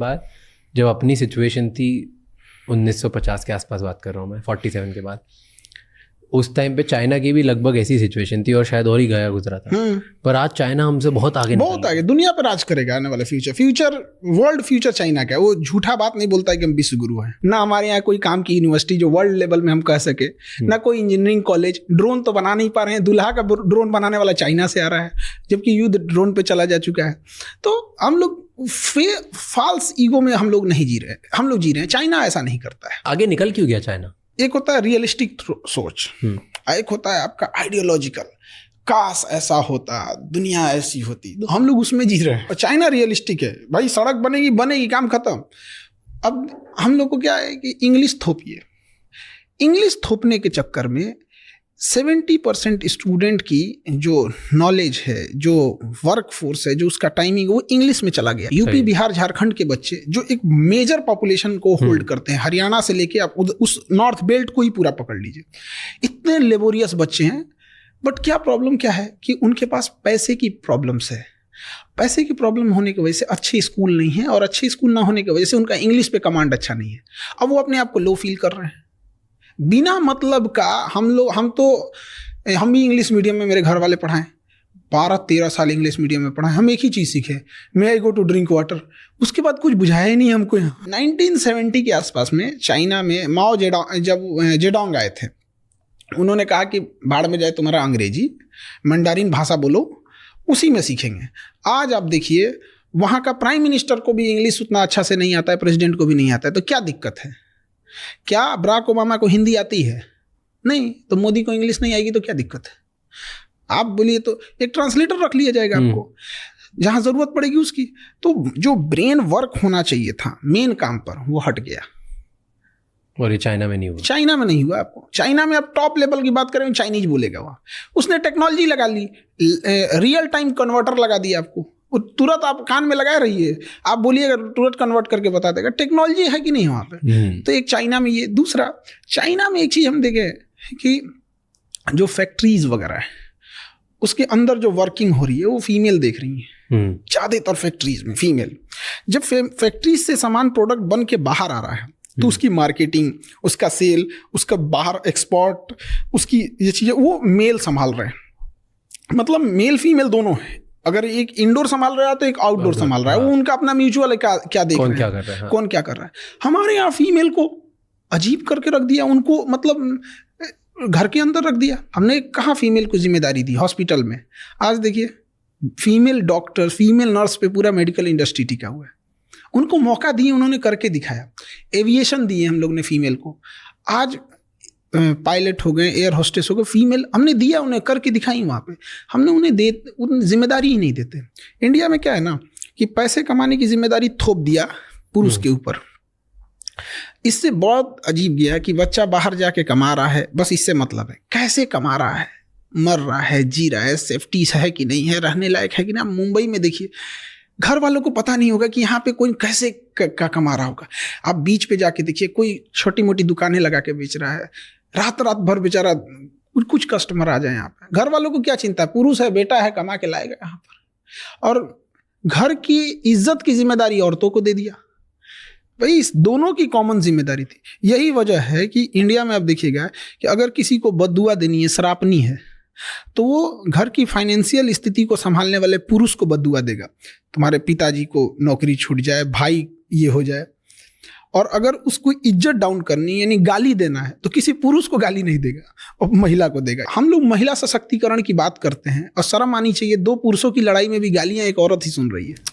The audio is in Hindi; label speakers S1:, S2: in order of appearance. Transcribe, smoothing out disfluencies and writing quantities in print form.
S1: बाद जब अपनी सिचुएशन थी 1950 के आसपास बात कर रहा हूँ मैं, 47 के बाद, उस टाइम पे चाइना की भी लगभग ऐसी सिचुएशन थी और शायद और ही गया गुजरा था। पर आज चाइना हमसे बहुत आगे
S2: दुनिया पर राज करेगा आने वाला फ्यूचर वर्ल्ड फ्यूचर चाइना का है। वो झूठा बात नहीं बोलता है कि हम विश्व गुरु हैं। ना हमारे यहाँ कोई काम की यूनिवर्सिटी जो वर्ल्ड लेवल में हम कह सके, ना कोई इंजीनियरिंग कॉलेज। ड्रोन तो बना नहीं पा रहे हैं, दूल्हा का ड्रोन बनाने वाला चाइना से आ रहा है, जबकि युद्ध ड्रोन पे चला जा चुका है। तो हम लोग फॉल्स ईगो में हम लोग नहीं जी रहे, हम लोग जी रहे हैं। चाइना ऐसा नहीं करता है।
S1: आगे निकल क्यों गया चाइना?
S2: एक होता है रियलिस्टिक सोच, एक होता है आपका आइडियोलॉजिकल, काश ऐसा होता, दुनिया ऐसी होती। तो हम लोग उसमें जी रहे हैं। और चाइना रियलिस्टिक है, भाई सड़क बनेगी काम खत्म। अब हम लोग को क्या है कि इंग्लिश थोपिए। इंग्लिश थोपने के चक्कर में 70% स्टूडेंट की जो नॉलेज है, जो वर्क फोर्स है, जो उसका टाइमिंग, वो इंग्लिश में चला गया। यूपी, बिहार, झारखंड के बच्चे जो एक मेजर पॉपुलेशन को होल्ड करते हैं, हरियाणा से लेके आप उस नॉर्थ बेल्ट को ही पूरा पकड़ लीजिए, इतने लेबोरियस बच्चे हैं। बट क्या प्रॉब्लम क्या है कि उनके पास पैसे की प्रॉब्लम्स है। पैसे की प्रॉब्लम होने की वजह से अच्छे स्कूल नहीं है, और अच्छे स्कूल ना होने की वजह से उनका इंग्लिश पे कमांड अच्छा नहीं है। अब वो अपने आप को लो फील कर रहे हैं बिना मतलब का। हम भी इंग्लिश मीडियम में मेरे घर वाले पढ़ाएं, 12-13 साल इंग्लिश मीडियम में पढ़ाएं। हम एक ही चीज़ सीखे, मे आई गो टू ड्रिंक वाटर। उसके बाद कुछ बुझाया ही नहीं हमको। 1970 के आसपास में चाइना में माओ जेडोंग आए थे। उन्होंने कहा कि बाढ़ में जाए तुम्हारा अंग्रेजी, मंडारिन भाषा बोलो, उसी में सीखेंगे। आज आप देखिए, वहाँ का प्राइम मिनिस्टर को भी इंग्लिश उतना अच्छा से नहीं आता है, प्रेसिडेंट को भी नहीं आता है। तो क्या दिक्कत है? क्या बराक ओबामा को हिंदी आती है? नहीं। तो मोदी को इंग्लिश नहीं आएगी तो क्या दिक्कत है? आप बोलिए तो एक ट्रांसलेटर रख लिया जाएगा आपको, जहां जरूरत पड़ेगी उसकी। तो जो ब्रेन वर्क होना चाहिए था मेन काम पर, वो हट गया।
S1: और ये चाइना में नहीं हुआ।
S2: चाइना में नहीं हुआ। आपको चाइना में आप टॉप लेवल की बात करें, चाइनीज बोलेगा वहाँ। उसने टेक्नोलॉजी लगा ली, रियल टाइम कन्वर्टर लगा दिया आपको। वो तुरंत आप कान में लगाए रहिए, आप बोलिएगा तुरंत कन्वर्ट करके बता देगा। टेक्नोलॉजी है कि नहीं वहाँ पे? तो एक चाइना में ये। दूसरा, चाइना में एक चीज़ हम देखें कि जो फैक्ट्रीज वगैरह है, उसके अंदर जो वर्किंग हो रही है वो फीमेल देख रही है ज़्यादातर फैक्ट्रीज में। फीमेल जब फैक्ट्रीज से सामान प्रोडक्ट बन के बाहर आ रहा है, तो उसकी मार्केटिंग, उसका सेल, उसका बाहर एक्सपोर्ट, उसकी ये चीज़ें वो मेल संभाल रहे हैं। मतलब मेल फीमेल दोनों है। अगर एक इंडोर संभाल रहा है तो एक आउटडोर संभाल रहा है। वो उनका अपना म्यूचुअल क्या देख रहे हैं, कौन क्या कर रहा है। हमारे यहाँ फीमेल को अजीब करके रख दिया, उनको मतलब घर के अंदर रख दिया। हमने कहाँ फीमेल को जिम्मेदारी दी हॉस्पिटल में? आज देखिए, फीमेल डॉक्टर, फीमेल नर्स पे पूरा मेडिकल इंडस्ट्री टिका हुआ है। उनको मौका दिए, उन्होंने करके दिखाया। एविएशन दिए हम लोग ने फीमेल को। आज पायलट हो गए, एयर होस्टेस हो गए, फीमेल हमने दिया, उन्हें करके दिखाई वहाँ पे। हमने उन्हें जिम्मेदारी ही नहीं देते। इंडिया में क्या है ना कि पैसे कमाने की जिम्मेदारी थोप दिया पुरुष के ऊपर। इससे बहुत अजीब गया कि बच्चा बाहर जाके कमा रहा है, बस इससे मतलब है कैसे कमा रहा है, मर रहा है, जी रहा है, सेफ्टी है कि नहीं है, रहने लायक है कि ना। मुंबई में देखिए, घर वालों को पता नहीं होगा कि यहाँ पे कोई कैसे कमा रहा होगा। आप बीच पे जाके देखिए, कोई छोटी मोटी दुकानें लगा के बेच रहा है, रात भर बेचारा कुछ कस्टमर आ जाए यहाँ पे। घर वालों को क्या चिंता है, पुरुष है, बेटा है, कमा के लाएगा यहाँ पर। और घर की इज्जत की जिम्मेदारी औरतों को दे दिया। भाई इस दोनों की कॉमन जिम्मेदारी थी। यही वजह है कि इंडिया में आप देखिएगा कि अगर किसी को बद्दुआ देनी है, श्रापनी है, तो वो घर की फाइनेंशियल स्थिति को संभालने वाले पुरुष को बद्दुआ देगा। तुम्हारे पिताजी को नौकरी छूट जाए, भाई ये हो जाए। और अगर उसको इज्जत डाउन करनी यानी गाली देना है, तो किसी पुरुष को गाली नहीं देगा, और महिला को देगा। हम लोग महिला सशक्तिकरण की बात करते हैं और शर्म आनी चाहिए, 2 पुरुषों की लड़ाई में भी गालियां एक औरत ही सुन रही है।